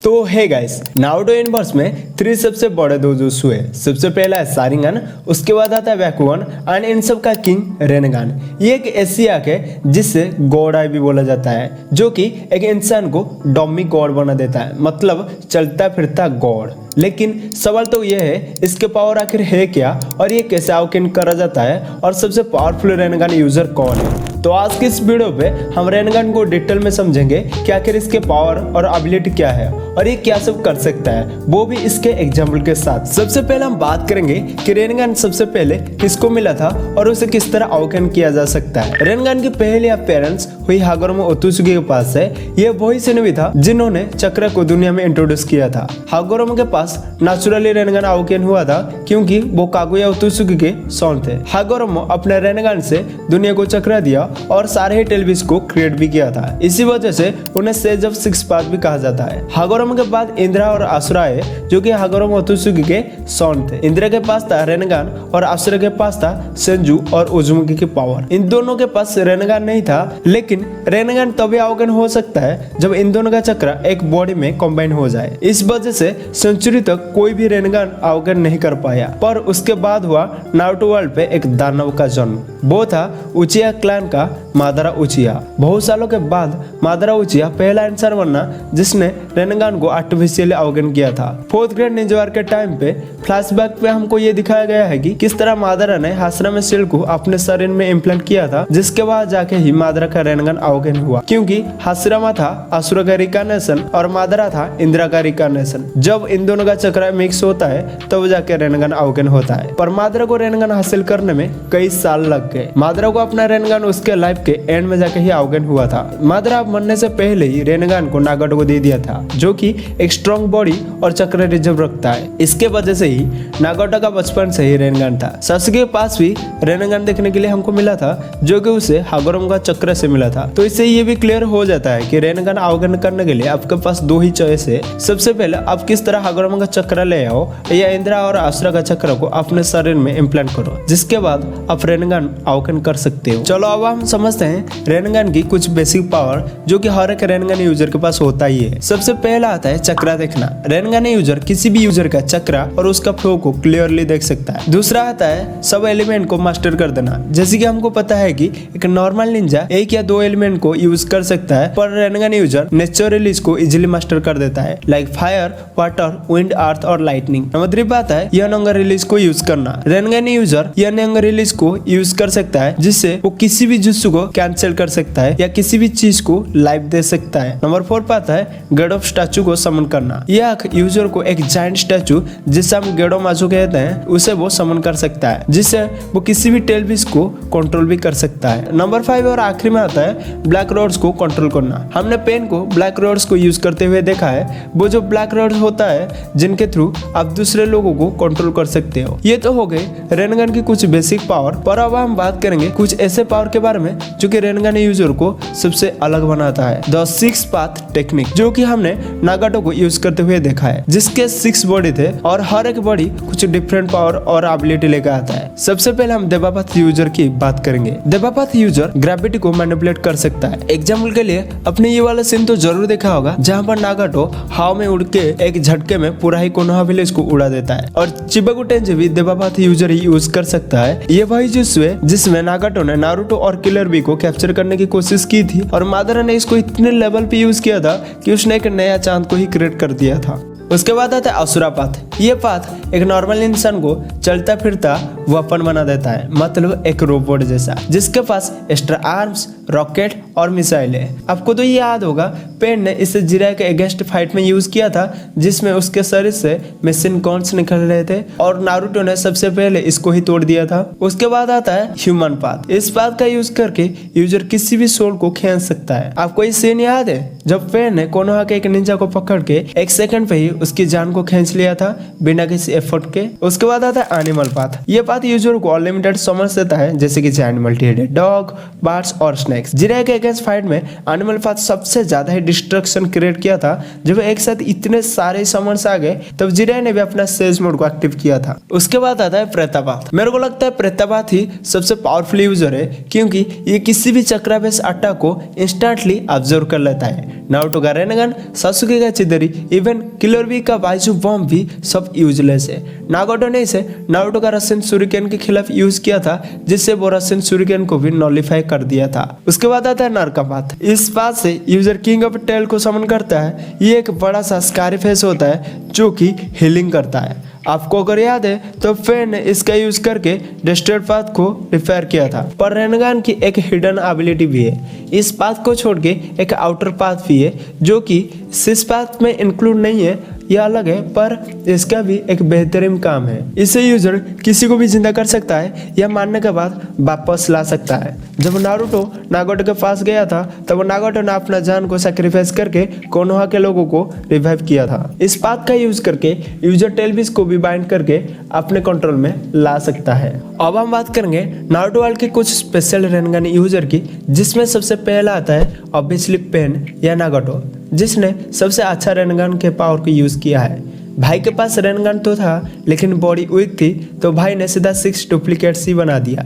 तो है guys, Naruto universe में 3 सबसे बड़े डोजोत्सु है। सबसे पहला है शारिंगन, उसके बाद आता है बैकुगन एंड इन सब का किंग रेनेगान। ये एक ऐसी आंख है जिससे गॉड आई भी बोला जाता है, जो कि एक इंसान को डॉमी गॉड बना देता है, मतलब चलता फिरता गॉड। लेकिन सवाल तो यह है इसके पावर आखिर है क्या और ये कैसे अवेकन करा जाता है और सबसे पावरफुल रेनेगान यूजर कौन है। तो आज की इस वीडियो पे हम रेनेगान को डिटेल में समझेंगे कि आखिर इसके पावर और एबिलिटी क्या है और ये क्या सब कर सकता है, वो भी इसके एग्जाम्पल के साथ। सबसे पहले हम बात करेंगे कि रेनेगान सबसे पहले किसको मिला था और उसे किस तरह अवेकन किया जा सकता है। रेनेगान की पहली अपेयरेंस हुई हागोरोमो ओत्सुकी के पास है। यह वही शिनोबी था जिन्होंने चक्र को दुनिया में इंट्रोड्यूस किया था। हागोरोमो के पास नेचुरली रेनेगान अवेकन हुआ था क्योंकि वो कागुया ओत्सुकी के सन थे। हागोरोमो अपने रेनेगान से दुनिया को चक्रा दिया और सारे ही टेलबिस को क्रिएट भी किया था। इसी वजह से उन्हें सेज ऑफ 6 पाथ भी कहा जाता है। हागोरोमो के बाद इंद्रा और आसुरा है, जो कि हागोरोमो ओत्सुकी के सन थे। इंद्रा के पास था रेनेगान और आसुरा के पास था सेंजू और उजुमुकी की पावर। इन दोनों के पास रेनेगान नहीं था, लेकिन रेनेगान तभी अवेकन हो सकता है जब इन दोनों का चक्र एक बॉडी में कंबाइन हो जाए। इस वजह से सेंचुरी तक कोई भी रेनेगान अवेकन नहीं कर पाया। पर उसके बाद हुआ नारुतो वर्ल्ड पे एक दानव का जन्म। वो था उचिया क्लैन का मादारा उचिया। बहुत सालों के बाद मादारा उचिया पहला इंसान बना जिसने रेनेगान को आर्टिफिशियली अवेकन किया था। 4th ग्रेड निंजा वार के टाइम पे फ्लैशबैक पे हमको ये दिखाया गया है कि किस तरह मादारा ने हासरा में सेल को अपने शरीर में इम्प्लांट किया था, जिसके बाद जाके ही मादारा का रेनेगान अवेकन हुआ। क्योंकि हासरामा था असुरा का रिकार्नेशन और मादारा था इंद्रा का रिकार्नेशन। जब इन दोनों का चक्र मिक्स होता है तब जाके रेनेगान अवेकन होता है। पर मादारा को रेनेगान हासिल करने में कई साल लग गए। मादारा को अपना रेनेगान उसके लाइफ के एंड में जाके ही अवेकन हुआ था। मादारा मरने से पहले ही रेनेगान को नागाटो को दे दिया था, जो कि एक स्ट्रॉन्ग बॉडी और चक्र रिजर्व रखता है। इसके वजह से ही नागाटो का बचपन से ही रेनेगान था। सासुके के पास भी रेनेगान देखने के लिए हमको मिला था, जो कि उसे हागोरोमो का चक्र से मिला था। तो इससे ये भी क्लियर हो जाता है कि रेनेगान अवेकन करने के लिए आपके पास 2 ही चॉइस है। सबसे पहले आप किस तरह हागोरोमो का चक्र ले आओ या इंद्रा और आसुरा का चक्र को अपने शरीर में इम्प्लांट करो, जिसके बाद आप रेनेगान अवेकन कर सकते हो। चलो अब हम समझते हैं रेनेगान की कुछ बेसिक पावर, जो कि हर एक रेनेगान यूजर के पास होता ही है। सबसे पहला आता है चक्रा देखना। रेनेगान यूजर किसी भी यूजर का चक्रा और उसका फ्लो को क्लियरली देख सकता है। दूसरा आता है सब एलिमेंट को मास्टर कर देना। जैसे कि हमको पता है कि एक नॉर्मल निंजा 1 या 2 एलिमेंट को यूज कर सकता है, पर रेनेगान यूजर नेचुरली इसको इजिली मास्टर कर देता है, लाइक फायर, वाटर, विंड, अर्थ और लाइटनिंग। नंबर 3 बात है यंग एंगर रिलीज को यूज करना। रेनेगान यूजर यंग एंगर रिलीज को यूज कर सकता है, जिससे वो किसी भी जुत्सु को कैंसिल कर सकता है या किसी भी चीज को लाइफ दे सकता है। नंबर 4 बात है गॉड ऑफ स्टैचू को समन करना। यह यूजर को एक जायंट स्टैचू, जिसे हम गेडो माजू कहते हैं, उसे वो समन कर सकता है, जिससे वो किसी भी टेलबिस को कंट्रोल भी कर सकता है। नंबर 5 और आखिरी में आता है ब्लैक रोड्स को कंट्रोल करना। हमने पेन को ब्लैक रोड्स को यूज करते हुए देखा है। वो जो ब्लैक रोड्स होता है जिनके थ्रू आप दूसरे लोगों को कंट्रोल कर सकते हो। ये तो हो गए रेनेगान की कुछ बेसिक पावर। पर अब हम बात करेंगे कुछ ऐसे पावर के बारे में जो कि रेनेगान यूजर को सबसे अलग बनाता है। द 6 पाथ टेक्निक, जो कि हमने नागाटो को यूज करते हुए देखा है, जिसके 6 बॉडी थे और हर एक बॉडी कुछ डिफरेंट पावर और एबिलिटी लेकर आता है। सबसे पहले हम देवापाथ यूजर की बात करेंगे। देवापाथ यूजर ग्रेविटी को मैनिपुलेट कर सकता है। एग्जाम्पल के लिए अपने ये वाला सीन तो जरूर देखा होगा, जहाँ पर नागाटो हवा में उड़ के एक झटके में पूरा ही कोनोहा विलेज को उड़ा देता है। और चिबाकु टेंजी भी देवापाथ यूजर ही यूज कर सकता है। ये वही जुत्सु है जिसमें नागाटो ने नारुतो और किलर बी को कैप्चर करने की कोशिश की थी और मादारा ने इसको इतने लेवल पे यूज किया था कि उसने एक नया चांद को ही क्रिएट कर दिया था। उसके बाद आता है असुरा पाथ। ये पाथ एक नॉर्मल इंसान को चलता फिरता वेपन बना देता है, मतलब एक रोबोट जैसा, जिसके पास एक्स्ट्रा आर्म्स, रॉकेट और मिसाइल है। आपको तो ये याद होगा पेन ने इसे जिराय के अगेंस्ट फाइट में यूज किया था, जिसमें उसके शरीर से मशीन गन्स निकल रहे थे और नारुतो ने सबसे पहले इसको ही तोड़ दिया था। उसके बाद आता है ह्यूमन पाथ। इस पाथ का यूज करके यूजर किसी भी सोल को खींच सकता है। आपको ये सीन याद है जब पेन ने कोनोहा के एक निंजा को पकड़ के 1 सेकंड पे ही उसकी जान को खींच लिया था बिना किसी एफर्ट के। उसके बाद आता है एनिमल पाथ। ये पाथ यूजर को अनलिमिटेड समझ देता है, जैसे कि एनिमल टी डॉग, बर्ड्स और स्नेक। मैक्स। जिराया के अगेंस्ट फाइट में एनिमल पाथ सबसे ज्यादा ही डिस्ट्रक्शन क्रिएट किया था। जब एक साथ इतने सारे समन्स आ गए तब जिराया ने भी अपना सेज मोड को एक्टिव किया था। उसके बाद आता है प्रेतापाथ। मेरे को लगता है प्रेतापाथ ही सबसे पावरफुल यूजर है, क्योंकि ये किसी भी चक्रा बेस अटैक को इंस्टेंटली ऑब्जर्व कर लेता है। नारुतो का रेनगन, सासुके का चिदरी, इवन किलर बी का बाइजू बॉम्ब भी सब यूजलेस है। नागोटो ने इसे नारुतो का रसेन शुरिकेन के खिलाफ यूज किया था, जिससे वो रसेन शुरिकेन को भी नॉलिफाई कर दिया था। उसके बाद आता है नरकापाथ। इस पाथ से यूजर किंग ऑफ टेल को समन करता है। ये एक बड़ा सा स्कारी फेस होता है जो कि हीलिंग करता है। आपको अगर याद है तो फेन ने इसका यूज करके डिस्ट्रॉयड पाथ को रिपेयर किया था। पर रेनगन की एक हिडन एबिलिटी भी है। इस पाथ को छोड़ के एक आउटर पाथ भी है जो कि सिस पाथ में इंक्लूड नहीं है, यह अलग है, पर इसका भी एक बेहतरीन काम है। इसे यूजर किसी को भी जिंदा कर सकता है या मारने के बाद वापस ला सकता है। जब नारुतो नागोटो के पास गया था तब नागोटो ने अपना जान को सैक्रिफाइस करके कोनोहा के लोगों को रिवाइव किया था। इस पाथ का यूज करके यूजर टेलबिस को भी बाइंड करके अपने कंट्रोल में ला सकता है। अब हम बात करेंगे नारुतो वर्ल्ड के कुछ स्पेशल रेनगन यूजर की, जिसमें सबसे पहला आता है ऑब्वियसली पेन या नागोटो, जिसने सबसे अच्छा रेनगन के पावर को यूज किया है। भाई के पास रेनगन तो था लेकिन बॉडी वीक थी, तो भाई ने सीधा 6 डुप्लीकेट्स ही बना दिया,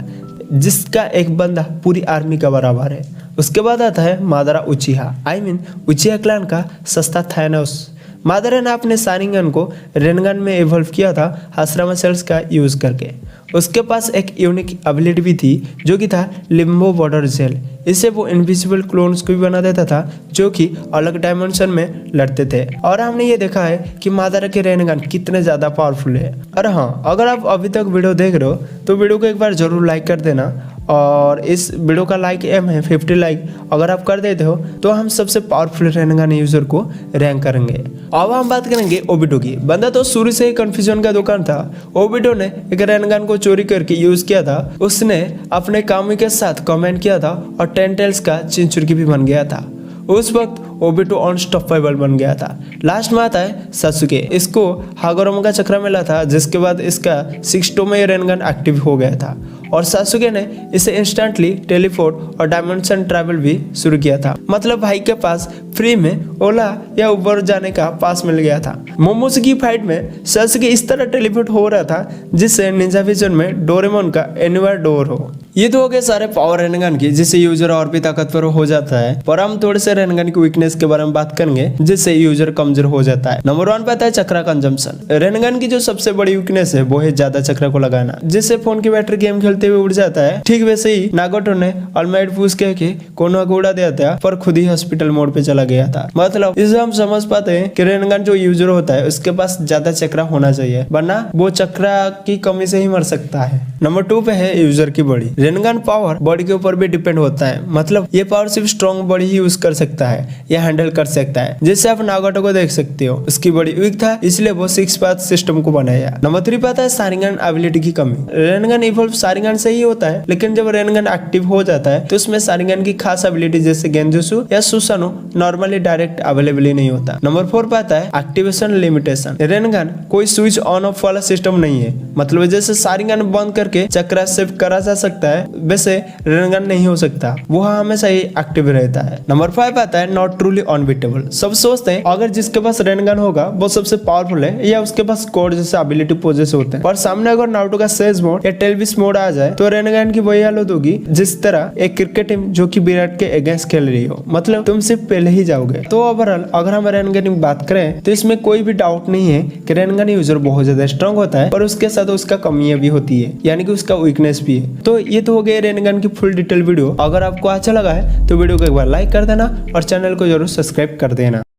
जिसका एक बंदा पूरी आर्मी का बराबर है। उसके बाद आता है मादारा उचिहा, उचिहा क्लैन का सस्ता थैनोस। मादारा ने अपने शारिंगन को रेनगन में इवॉल्व किया था हाश्रामा सेल्स का यूज करके। उसके पास एक यूनिक एबिलिटी भी थी जो कि था लिम्बो बॉर्डर जेल। इससे वो इनविजिबल क्लोन्स को भी बना देता था जो कि अलग डायमेंशन में लड़ते थे। और हमने ये देखा है कि मादारा के रेनगन कितने ज्यादा पावरफुल है। और हाँ, अगर आप अभी तक वीडियो देख रहे हो तो वीडियो को एक बार जरूर लाइक कर देना, और इस वीडियो का लाइक एम है 50 लाइक। अगर आप कर देते हो तो हम सबसे पावरफुल रेनगन यूजर को रैंक करेंगे। अब हम बात करेंगे ओबिटो की। बंदा तो शुरू से ही कंफ्यूजन का दुकान था। ओबिटो ने एक रेनगन को चोरी करके यूज किया था। उसने अपने कामी के साथ कमेंट किया था और 10 टेल्स का चिंचुरकी भी बन गया था। उस वक्त ओबिटो अनस्टॉपेबल बन गया था। लास्ट में आता है सासुके। इसको हागोरोमा का चक्रा मिला था, जिसके बाद इसका 6 टोमे रेनगन एक्टिव हो गया था और सासुके ने इसे इंस्टेंटली टेलीपोर्ट और डायमेंशन ट्रैवल भी शुरू किया था। मतलब भाई के पास फ्री में ओला या उबर जाने का पास मिल गया था। मोमोस की फाइट में सासुके इस तरह टेलीपोर्ट हो रहा था जिससे निंजा विजन में डोरेमोन का एनीवेयर डोर हो। ये तो हो गए सारे पावर रेनगन की, जिससे यूजर और भी ताकतवर हो जाता है। पर हम थोड़े से रेनगन की वीकनेस के बारे में बात करेंगे जिससे यूजर कमजोर हो जाता है। नंबर 1 पे आता है चक्रा कंजम्पशन। रेनगन की जो सबसे बड़ी वीकनेस है वो है ज्यादा चक्रा को लगाना, जिससे फोन की बैटरी गेम खेलते हुए उड़ जाता है। ठीक वैसे ही नागोटो ने ऑलमाइट फूस कह के कोनोहा को उड़ा दिया था, पर खुद ही हॉस्पिटल मोड पे चला गया था। मतलब इससे हम समझ पाते हैं कि रेनगन जो यूजर होता है उसके पास ज्यादा चक्रा होना चाहिए, वरना वो चक्रा की कमी से ही मर सकता है। नंबर 2 पे है यूजर की बॉडी। रेनगन पावर बॉडी के ऊपर भी डिपेंड होता है। मतलब ये पावर सिर्फ स्ट्रॉन्ग बॉडी ही यूज कर सकता है या हैंडल कर सकता है। जैसे आप नागोटो को देख सकते हो, उसकी बॉडी वीक था इसलिए वो 6 पाथ सिस्टम को बनाया। नंबर 3 पे आता है शारिंगन एबिलिटी की कमी। रेनगन इवॉल्व शारिंगन से ही होता है, लेकिन जब रेनगन एक्टिव हो जाता है तो उसमें शारिंगन की खास एबिलिटी जैसे गेंजुसु या सुसानो नॉर्मली डायरेक्ट अवेलेबल ही नहीं होता। नंबर 4 पे आता है एक्टिवेशन लिमिटेशन। रेनगन कोई स्विच ऑन ऑफ वाला सिस्टम नहीं है। मतलब जैसे शारिंगन बंद करके चक्रा सेव करा जा सकता है, वैसे रेनगन नहीं हो सकता, वो हमेशा ही एक्टिव रहता है। नंबर 5 आता है नॉट ट्रूली अनबीटेबल। सब सोचते हैं अगर जिसके पास रेनगन होगा वो सबसे पावरफुल है या उसके पास कोड जैसे एबिलिटी पोजेस होते हैं। पर सामने अगर नारुतो का सेज मोड या टेलबिस मोड आ जाए तो रेनगन की वही हालत होगी जिस तरह एक क्रिकेट टीम जो कि विराट के अगेंस्ट खेल रही हो। मतलब तुम सिर्फ पहले ही जाओगे। तो ओवरऑल अगर हम रेनगन की बात करें तो इसमें कोई भी डाउट नहीं है कि रेनगन यूजर बहुत ज्यादा स्ट्रॉन्ग होता है, पर उसके साथ उसका कमियां भी होती है, यानी कि उसका वीकनेस भी है। तो ये तो हो गए रेनगन की फुल डिटेल वीडियो। अगर आपको अच्छा लगा है तो वीडियो को एक बार लाइक कर देना और चैनल को जरूर सब्सक्राइब कर देना।